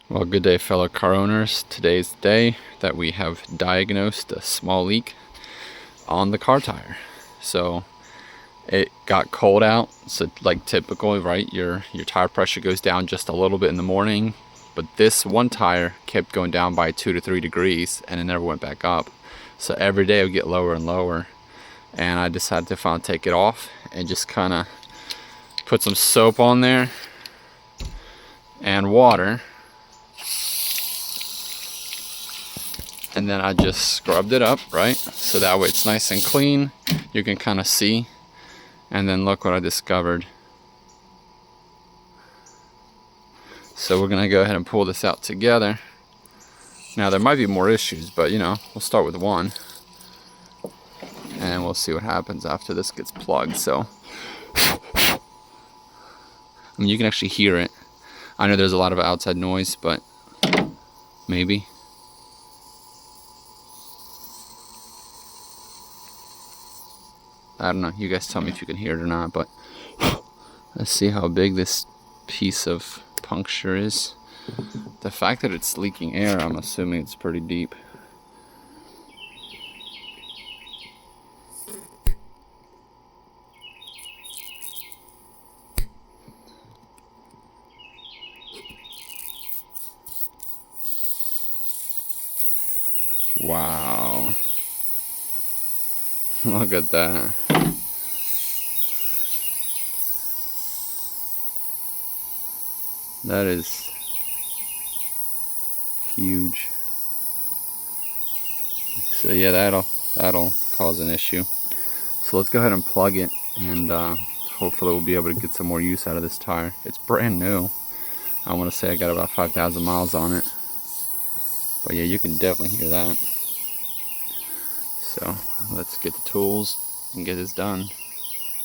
Well, good day, fellow car owners. Today's the day that we have diagnosed a small leak on the car tire. So it got cold out, so like typical, right? Your tire pressure goes down just a little bit in the morning, but this one tire kept going down by 2 to 3 degrees and it never went back up. So every day it would get lower and lower, and I decided to finally take it off and just kind of put some soap on there and water. And then I just scrubbed it up, right? So that way it's nice and clean. You can kind of see. And then look what I discovered. So we're gonna go ahead and pull this out together. Now there might be more issues, but you know, we'll start with one. And we'll see what happens after this gets plugged. So, I mean, you can actually hear it. I know there's a lot of outside noise, but maybe. I don't know, you guys tell me if you can hear it or not, but let's see how big this piece of puncture is. The fact that it's leaking air, I'm assuming it's pretty deep. Wow. Look at that. That is huge. So yeah, that'll cause an issue. So let's go ahead and plug it, and hopefully we'll be able to get some more use out of this tire. It's brand new. I want to say I got about 5,000 miles on it. But yeah, you can definitely hear that. So let's get the tools and get this done.